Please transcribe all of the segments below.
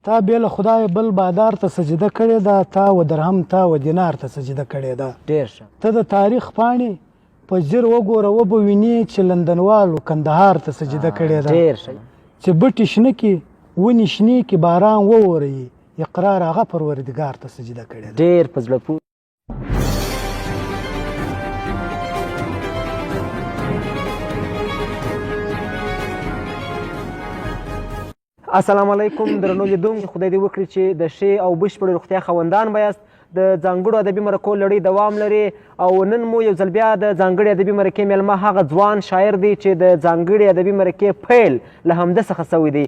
تا بې له خدای بل بادار ته سجده کړې ده، تا و درهم تا و دینار ته سجده کړې ده. ډېر ښه. ته د تاریخ پاڼې په ځیر وګوره وبه وینې چې لندنوالو کندهار ته سجده کړې ده. ډېر ښه. چې بټې شنه کې ونې شنې کې باران ووري، اقرار هغه پروردګار ته سجده کړې ده. ډېر په زړه پورې. السلام علیکم درنو لیدونکو، خدای دې وکړي چې د ښې او بشپړې روغتیا خاوندان به یاست. د ځانګړو ادبي مرکو لړۍ دوام لري او نن مو یو ځل بیا د ځانګړې ادبي مرکې میلمه هغه ځوان شاعر دی چې د ځانګړې ادبي مرکې پیل له همده څخه سوی دی.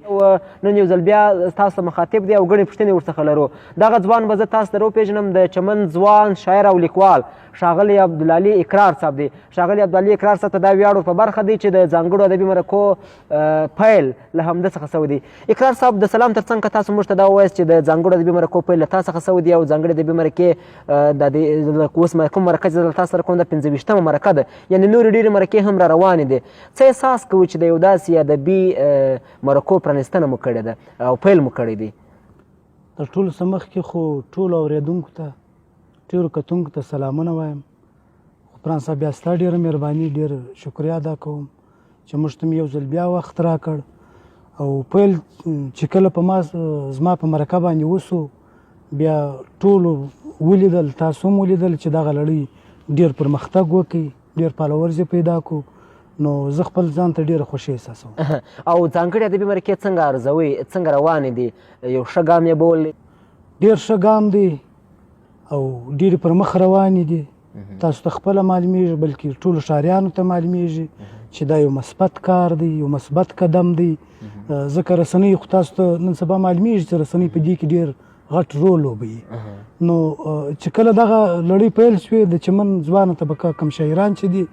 نن یو ځل بیا تاسو ته مخاطب دی او ګڼې پوښتنې ورڅخه لرو. دغه ځوان به زه تاسو ته وپېژنم، د چمن ځوان شاعر او لیکوال ښاغلی عبدالعلي اقرار صاحب دی. ښاغلی عبدالعلي اقرار صاحب ته دا ویاړ په برخه دی چې د ځانګړو ادبي مرکو پیل له همده څخه سوی دی. اقرار صاحب د سلام تر څنګ که تاسو موږ ته دا ووایاست چې د ځانګړو ادبي مرکو پیل له تا څخه سوی دی او ځانګړې ادبي مرکې اوس کوم مرکه چې زه له تاسو سره کوم د ۵۰مه مرکه ده، یعنې نورې ډېرې مرکې هم را روانې دي. څه احساس کوو چې د یو داسې ادبي مرکو پرانستنه مو کړې ده او پیل مو کړی دی؟ تر ټولو څه مخکې خو ټولو اورېدونکو ته، ډېرو کتونکو ته سلامونه وایم. خو پران صاحب بیا ستا ډېره مهرباني، ډېر شکریا ادا کوم چې موږ ته مې یو ځل بیا وخت راکړ او پیل چې کله په ما زما په مرکه باندې وسو بیا ټولو ولیدل، تاسو هم ولیدل چې دغه لړۍ ډېر پرمختګ وکړي، ډېر فالوورز یې پیدا کړو، نو زه خپل ځان ته ډېره خوښي احساسوم. او ځانګړې ادبي مرکې څنګه ارزوئ، څنګه روانې دي؟ یو ښه ګام یې بولئ؟ ډېر ښه ګام دی او ډېرې پر مخ روانې دي. تاسو ته خپله معلومیږي، بلکې ټولو شاعرانو ته معلومیږي چې دا یو مثبت کار دی، یو مثبت قدم دی. ځکه رسنۍ خو تاسو ته نن سبا معلومیږي چې رسنۍ په دې کې ډېر غټ رول لوبوي. نو چې کله دغه لړۍ پیل شوې د چمن ځوانو طبقه کم شاعران چې دي،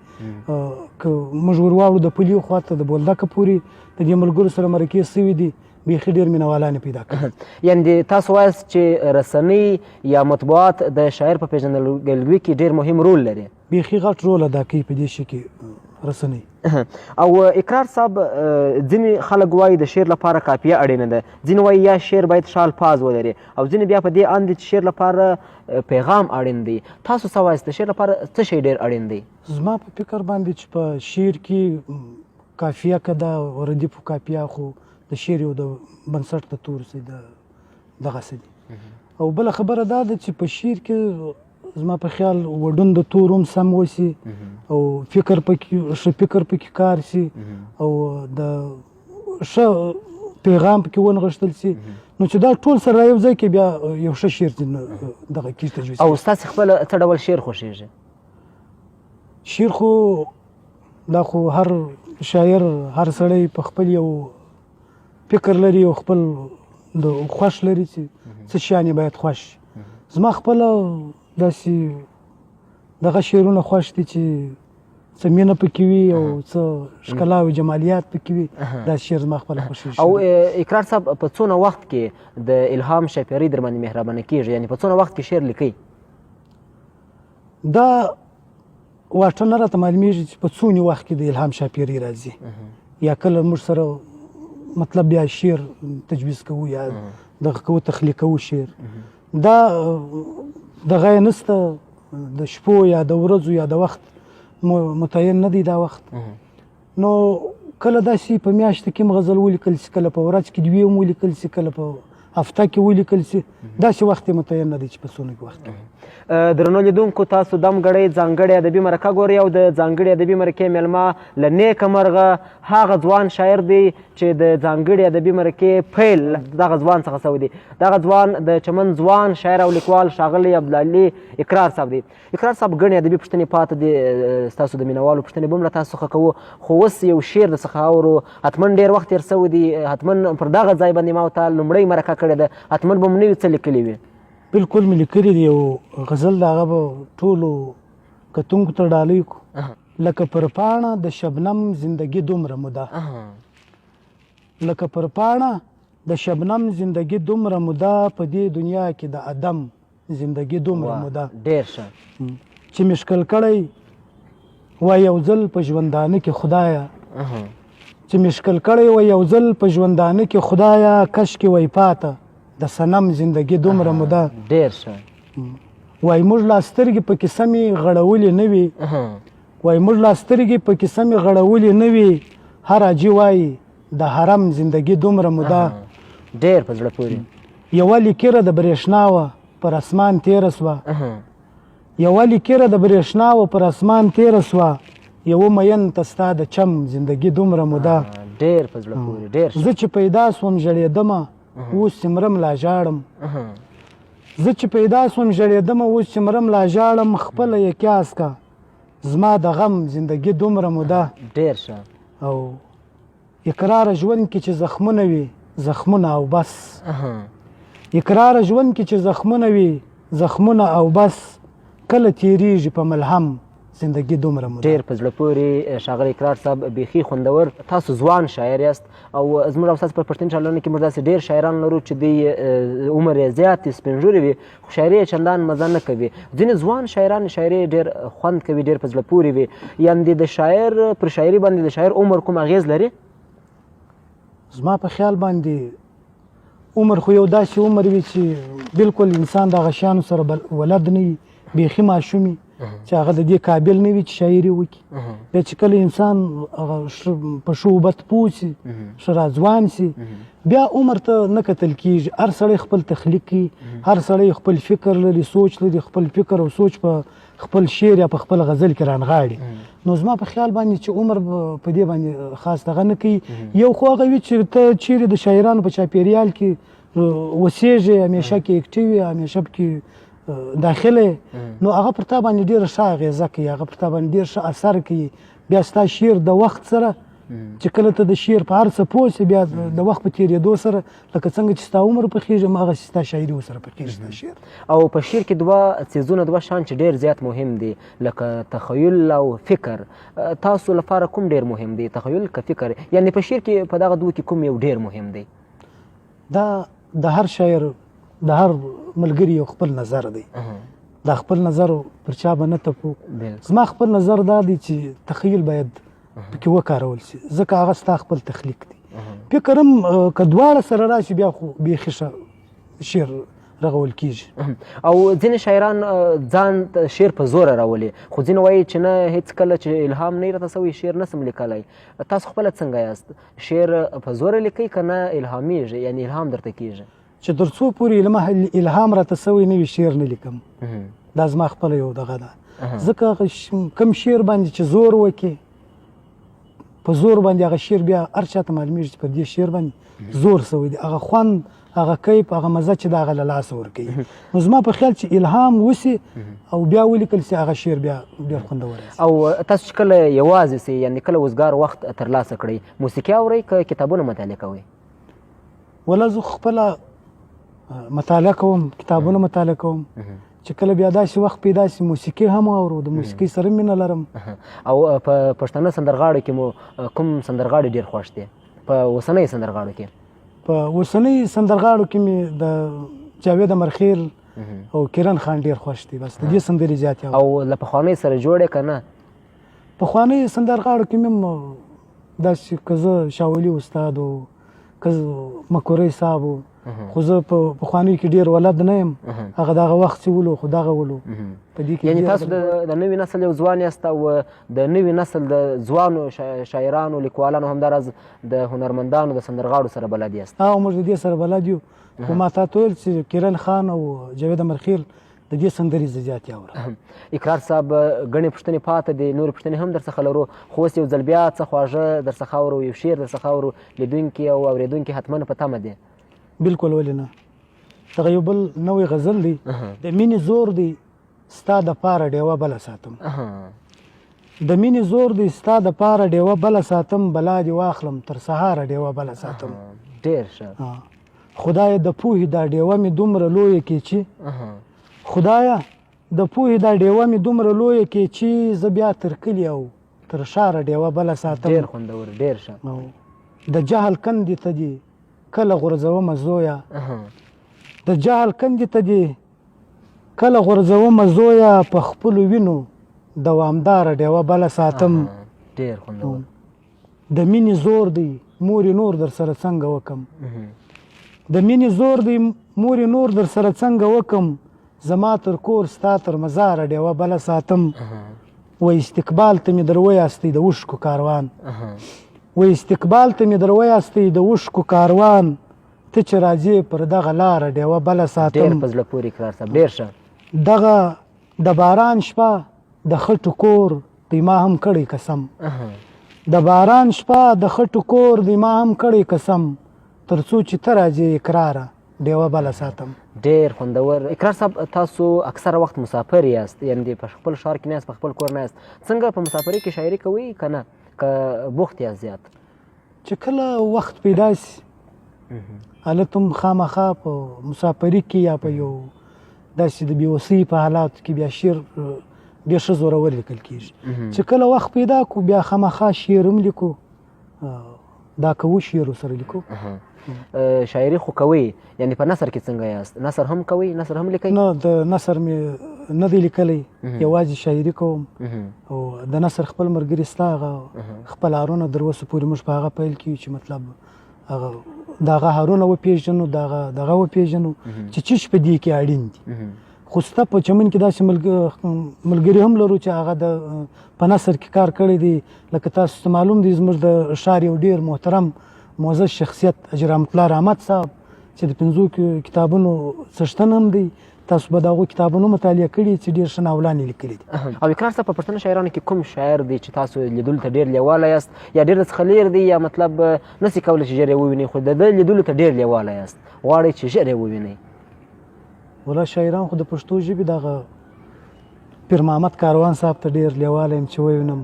که موږ ور واوړو د پلیو خواته د بولدکه پورې د دې ملګرو سره مرکې سوي دي، بیخي ډېر مینوالان یې پیدا کړي. یعنې تاسو وایاست چې رسنۍ یا مطبوعات د شاعر په پېژندګلوي کې ډېر مهم رول لري؟ بیخي غټ رول ادا کوي په دې شي کې رسنۍ. او اقرار صاحب، ځینې خلک وایي د شعر لپاره کاپیه اړینه ده، ځینې وایي یا شعر باید ښه الفاظ ولري، او ځینې بیا په دې اند دي چې شعر لپاره پیغام اړین دی. تاسو څه وایاست، د شعر لپاره څه شی ډېر اړین دی؟ زما په فکر باندې چې په شعر کې کافیه که ده، ردیف کافیه خو د شعر یو د بنسټ د تور سي دغسې دي. او بله خبره دا ده چې په شعر کې زما په خیال وډون د تور هم سم وسي او فکر پکې کار سي او د ښه پیغام پکې ونغښتل سي، نو چې دا ټول سره یو ځای کې بیا یو ښه شعر دغه کیږي تجویز. او ستاسې خپله څه ډول شعر خوښېږي؟ شعر خو دا خو هر شاعر، هر سړی په خپل یو فکر لري او خپل د خوښ لري چې څه شیان باید خوښ. زما خپله داسې دغه شعرونه خوښ دي چې څه مینه پکې وي او څه ښکلا او جمالیات پکې وي، دا شعر زما خپله خوښېږي. او اقرار صاحب، په څونه وخت کې د الهام شاپیري در باندې مهربانه کېږي؟ یعنې په څونه وخت کې شعر لیکئ؟ دا واټن نه راته معلومېږي چې په څونې وخت کې د الهام شاپیري راځي، یا کله موږ سره مطلب بیا شعر تجویز کوو یا دغه کوو، تخلیق کوو شعر. دا دغه یې نسته، د شپو یا د ورځو یا د وخت متعین نه دی دا وخت. نو کله داسې په میاشت کې هم غزل ولیکل سي، کله په ورځ کې دوې هم ولیکل سي، کله په هفته کې ولیکل سي، داسې وخت یې متعین نه دی چې په څونه وخت کې. درنو لیدونکو، تاسو دمګړۍ ځانګړې ادبي مرکه ګورئ او د ځانګړې ادبي مرکې میلمه له نیکه مرغه هغه ځوان شاعر دی چې د ځانګړې ادبي مرکې پیل دغه ځوان څخه سوی دی. دغه ځوان د چمن ځوان شاعر او لیکوال ښاغلی عبدالعلي اقرار صاحب دی. اقرار صاحب، ګڼې ادبي پوښتنې پاتې دي، ستاسو د مینوالو پوښتنې به هم له تاسو څخه کوو، خو اوس یو شعر درڅخه اورو. حتما ډېر وخت تېر سوی دی، حتما پر دغه ځای باندې ما ورته لومړۍ مرکه کړې ده، حتما به مو نوي څه لیکلي وي. بالکل مې لیکلي دی، یو غزل د هغه به ټولو کتونکو ته ډالۍ کړو. لکه پر پاڼه د شبنم زندګي دومره موده، لکه پر پاڼه د شبنم زندګي دومره موده، په دې دنیا کې د ادم زندګي دومره موده. ډېر ښه. چې مشکل کړی وای یو ځل په ژوندانه کې خدایه، چې مشکل کړی وای یو ځل په ژوندانه کې خدایه، کشکې وای پاته د صنم زندګي دومره موده ډېر ښه وایي موږ لا سترګې پکې سمې غړولې نه وي وایي موږ لا سترګې پکې سمې غړولې نه وي هر حاجي وایي د حرم زندګي دومره موده ډېر په زړه پورې یوه لیکره د برېښنا وه پر اسمان تېره سوه یوه لیکره د برېښنا وه پر اسمان تېره سوه یوه مین ته ستا د چم زندګي دومره موده ډېر په زړه پورې ډېر زه چې پیدا سوم ژړېدمه اوس چې مرم لا ژاړم زه چې پیدا سوم ژړېدمه اوس چې مرم لا ژاړم خپله یې قیاس کا زما د غم زندګي دومره موده ډېر ښه او اقرار ژوند کې چې زخمونه وي زخمونه او بس اقرار ژوند کې چې زخمونه وي زخمونه او بس کله تیریږي په ملهم زندګي دومره موده ډېر په زړه پورې ښاغلی اقرار صاحب بیخي خوندور تاسو ځوان شاعر یاست او زموږ او ستاسو په پښتني ټولنه کې موږ داسې ډېر شاعران لرو چې دوی عمر یې زیات وي سپین ږیري وي خو شاعري یې چندان مزه نه کوي ځینې ځوان شاعران شاعري ډېر خوند کوي ډېر په زړه پورې وي یعنې د شاعر پر شاعري باندې د شاعر عمر کوم اغېز لري زما په خیال باندې عمر خو یو داسې عمر وي چې بالکل انسان دغه شیانو سره ولد نه وي بیخي ماشوم وي چې هغه د دې قابل نه وي چې شاعري وکړي بیا چې کله انسان په شعوبت پوه سي ښه راځوان سي بیا عمر ته نه کتل کېږي هر سړی خپل تخلیق کوي هر سړی خپل فکر لري سوچ لري خپل فکر او سوچ په خپل شعر یا په خپل غزل کې رانغاړي نو زما په خیال باندې چې عمر په دې باندې خاص دغه نه کوي یو خو هغه وي چې ته چیرې د شاعرانو په چاپېریال کې اوسېږې همیشه کې اکټیو یې همیشه پکې داخله نو هغه پر تا باندې ډېره ښه اغېزه کوي هغه پر تا باندې ډېر ښه اثر کوي بیا ستا شعر د وخت سره چې کله ته د شعر په هر څه پوه سې بیا د وخت په تېرېدو سره لکه څنګه چې ستا عمر پخېږي هماغسې ستا شاعري ورسره پخېږي ستا شعر او په شعر کې دوه څیزونه دوه شیان چې ډېر زیات مهم دي لکه تخیل او فکر تاسو لپاره کوم ډېر مهم دی تخیل که فکر یعنې په شعر کې په دغه دوه کې کوم یو ډېر مهم دی دا د هر شاعر د هر ملګري یو خپل نظر دی دا خپل نظر پر چا به نه تپو زما خپل نظر دا دی چې تخیل باید پکې وکارول شي ځکه هغه ستا خپل تخلیق دی فکر هم که دواړه سره راشي بیا خو بیخي ښه شعر رغول کېږي او ځینې شاعران ځان شعر په زوره راولي خو ځینې وایي چې نه هېڅ کله چې الهام نه راته سوی شعر نسم لیکلی تاسو خپله څنګه یاست شعر په زوره لیکئ که نه الهامیږي یعنې الهام درته کېږي چې تر څو پورې الهام راته سوی نه وي شعر نه لیکم دا زما خپله یو دغه ده ځکه کم شعر باندې چې زور وکړي په زور باندې هغه شعر بیا هر چا ته معلومېږي چې په دې شعر باندې زور سوی دی هغه خوند هغه کیف هغه مزه چې د هغه له لاسه ورکوي نو زما په خیال چې الهام وسي او بیا ولیکل سي هغه شعر بیا ډېر خوندور او تاسو چې کله یوازې سئ یعنې کله وزګار وخت ترلاسه کړئ موسیقي اورئ که کتابونه مطالعه کوئ ولا زه خپله مطالعه کوم کتابونه مطالعه کوم چې کله بیا داسې وخت پیدا سي موسیقي هم اورو د موسیقي سره مینه لرم او په پښتانه سندرغاړو کې مو کوم سندرغاړی ډېر خوښ دی په اوسنیو سندرغاړو کې په اوسنیو سندرغاړو کې مې د جاوید امرخیل او کرن خان ډېر خوښ دی بس د دې سندرې زیاتې او له پخوانیو سره جوړ یې که نه پخوانیو سندرغاړو کې مې داسې که زه شاولي استاد و که مکورۍ صاحب و خو زه په پخوانیو کې ډېر ولد نه یم هغه دغه وخت چې ولو خو دغه ولو په دې کې یعنې تاسو د نوي نسل یو ځوان یاست او د نوي نسل د ځوانو شاعرانو لیکوالانو همداراز د هنرمندانو د سندرغاړو سره بلد یاست موږ د دې سره بلد یو خو ما تا ته ویل چې کرن خان او جاوید امرخیل د دې سندرې زه زیاتې اورم اقرار صاحب ګڼې پوښتنې پاته دي نورې پوښتنې هم درڅخه لرو خو اوس یو ځل بیا څه خواږه درڅخه اورو یو شعر درڅخه اورو لیدونکي او اورېدونکي حتما په تمه دي بالکل ولې نه دغه یو بل نوی غزل دی د مینې زور دی ستا دپاره ډیوه بله ساتم د مینې زور دی ستا دپاره ډیوه بله ساتم بلا دې واخلم تر سهاره ډیوه بله ساتم ډېر ښه خدایه د پوهې دا ډیوه مې دومره لویه کې چې خدایه د پوهې دا ډیوه مې دومره لویه کې چې زه بیا تر کلي او تر ښاره ډیوه بله ساتم ډېر خوندور ډېر ښه د جهل کندې ته دي کله غورځومه زویه د جهل کندې ته دي کله غورځومه زویه په خپلو وینو دوامداره ډیوه بله ساتم ډېر خوندور د مینې زور دی مورې نور در سره څنګه وکم د مینې زور دی مورې نور در سره څنګه وکم زما تر کور ستا تر مزاره ډیوه بله ساتم و استقبال ته مې در ویاستی د اوښکو کاروان و استقبال ته مې در ویاستی د اوښکو کاروان ته چې راځې پر دغه لاره ډیوه بله ساتم. ډېر په زړه پورې اقرار صاحب، ډېر ښه. دغه د باران شپه د خټو کور دی ما هم کړی قسم، د باران شپه د خټو کور دی ما هم کړی قسم، تر څو چې ته راځې اقراره ډیوه بله ساتم. ډېر خوندور. اقرار صاحب تاسو اکثره وخت مسافر یاست، یعنې په خپل ښار کې نه یاست، په خپل کور نه یاست. څنګه په مسافرۍ کې شاعري کوئ که نه، که بوخت یاست زیات؟ چې کله وخت پیدا سي هلته هم خامخا په مسافري کې یا په یو داسې د بېوسۍ په حالاتو کې بیا شعر ډېر ښه زورور لیکل کېږي. چې کله وخت پیدا کړو بیا خامخا شعر هم لیکو، دا کوو شعر ورسره لیکو. شاعري خو کوئ، یعنې په نثر کې څنګه یاست؟ نثر هم کوئ، نثر هم لیکئ؟ نه، د نثر مې نه دی لیکلی، یوازې شاعري کوم. او د نثر خپل ملګري ستا هغه خپل هارونه در اوسه پورې موږ په هغه پیل کیو چې مطلب هغه د هغه هارونه وپېژنو، دغه وپېژنو چې څه شي په دې کې اړین دي. خو ستا په چمن کې داسې ملګري هم لرو چې هغه د په نثر کې کار کړی دی. لکه تاسو ته معلوم دی زموږ د ښار یو ډېر محترم معزز شخصیت حاجي رحمت الله رحمت صاحب چې د 50 کتابونو څښتن هم دی. تاسو به د هغو کتابونو مطالعه کړي چې ډېر ښه ناولان یې لیکلي دي. او اقرار صاحب په پښتنو شاعرانو کې کوم شاعر دی چې تاسو لیدلو ته ډېر لیواله یاست، یا ډېر څخه لیر دی، یا مطلب نسي کولی چې ژر یې ووینئ، خو د ده لیدلو ته ډېر لیواله یاست، غواړئ چې ژر یې ووینئ؟ والله شاعران خو د پښتو ژبې دغه پیر محمد کاروان صاحب ته ډېر لیواله یم چې ووینم.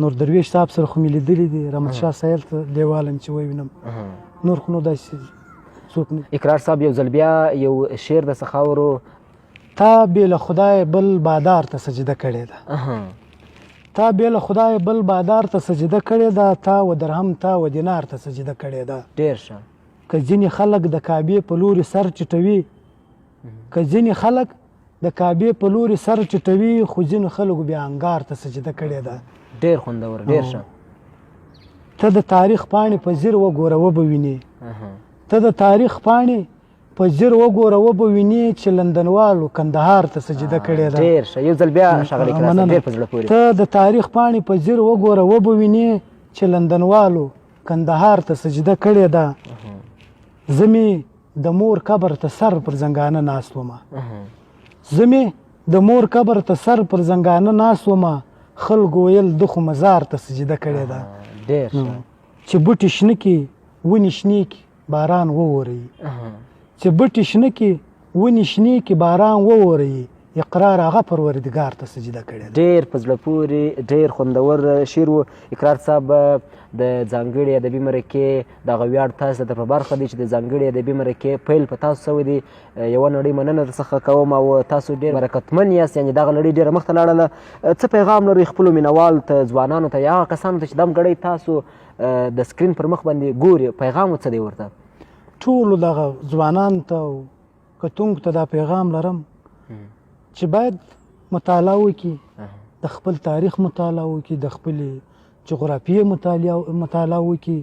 نور درویش صاحب سره خو مې لیدلي دي، رحمت شاه سایل ته لیواله یم چې ووینم. نور خو نو داسې څوک نه. اقرار صاحب یو ځل بیا یو شعر درڅخه اورو. تا بې له خدای بل بادار ته سجده کړې ده، تا بې له خدای بل بادار ته سجده کړې ده، تا و درهم تا و دینار ته سجده کړې ده. ډېر ښه. که ځینې خلک د کعبې په لوري سر چټوي، که ځینې خلک د کعبې په لوري سر چټوي، خو ځینو خلکو بیا انګار ته سجده کړې ده. ډېر خوندور، ډېر ښه. ته د تاریخ پاڼې په ځیر وګوره وبه وینې، ته د تاریخ پاڼې په ځیر وګوره وبه وینې چې لندنوالو کندهار ته سجده کړې ده. ډېر ښه. یو ځل بیا ښاغلی اقرار صاحب، ډېر په زړه پورې. ته د تاریخ پاڼې په ځیر وګوره وبه وینې چې لندنوالو کندهار ته سجده کړې ده. زه مې د مور قبر ته سر پر زنګانه ناست ومه، زه مې د مور قبر ته سر پر زنګانه ناست ومه، خلکو ویل ده خو مزار ته سجده کړې ده. ډېر ښه. چې بوټي شنه کې ونې شنې کې باران ووري، چې بوټي شنه کې ونې شنې کې باران ووري، اقرار هغه پروردګار ته سجده کړې ده. ډېر په زړه پورې، ډېر خوندور شعر و. اقرار صاحب د ځانګړې ادبي مرکې دغه ویاړ تاسو ته په برخه دی چې د ځانګړې ادبي مرکې پیل په تاسو شوی دی. یوه نړۍ مننه درڅخه کوم، او تاسو ډېر برکتمن یاست، یعنې دغه نړۍ ډېره مخته لاړله. څه پیغام لرئ خپلو مینوال ته، ځوانانو ته، یا هغه کسانو ته چې دم ګړی تاسو د سکرین پر مخ باندې ګوري، پیغام څه دی ورته؟ ټولو دغه ځوانانو ته او کتونکو ته دا پیغام لرم چې باید مطالعه وکړي، د خپل تاریخ مطالعه وکړي، د خپلې جغرافیې مطالعه وکړي،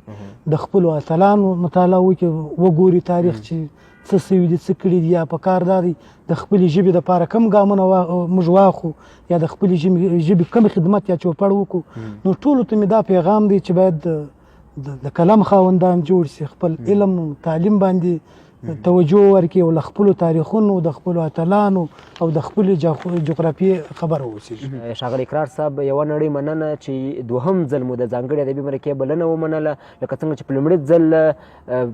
د خپلو اتلانو مطالعه وکړي، وګوري تاریخ چې څه سوي دي، څه کړي دي، یا په کار دا دی د خپلې ژبې دپاره کم ګامونه موږ واخلو، یا د خپلې ژبې کم خدمت یا چوپړ وکړو. نو ټولو ته مې دا پیغام دی چې باید د قلم خاوندان جوړ شي، خپل علم تعلیم باندې توجه ورکړي، او له خپلو تاریخونو، د خپلو اتلانو او د خپلې جغرافیې خبره واوسېږي. ښاغلی اقرار صاحب، یوه نړۍ مننه چې دوهم ځل مو د ځانګړې ادبي مرکې بلنه ومنله، لکه څنګه چې په لومړي ځل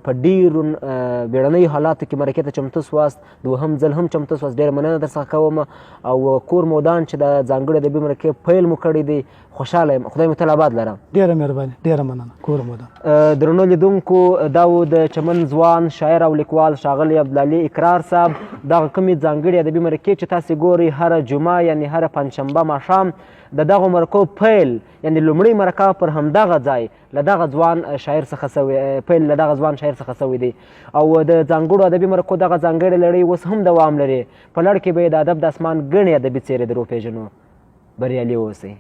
په ډېرو بیړنیو حالاتو کې مرکې ته چمتو سواست، دوهم ځل هم چمتو سواست. ډېره مننه درڅخه کوم. او کور مودان چې د ځانګړې ادبي مرکې پیل مو کړی دی، خوشحاله یم. خدای مو تل آباد لره. ډېره مهرباني، ډېره مننه. کور مودان. درنو لیدونکو، دا و د چمن ځوان شاعر او لیکوال ښاغلی عبدالعلي اقرار صاحب دغه کومې ځانګړې ادبي مرکې چې تاسې ګورئ هره جمعه، یعنې هره پنجشنبه ماښام، د دغو مرکو پیل، یعنې لومړۍ مرکه پر همدغه ځای له دغه ځوان شاعر څخه سوی، پیل له دغه ځوان شاعر څخه سوی دی. او د ځانګړو ادبي مرکو دغه ځانګړې لړۍ اوس هم دوام لري. په لړ کې به یې د ادب د اسمان ګڼې ادبي څیرې در وپېژنو. بریالي اوسئ.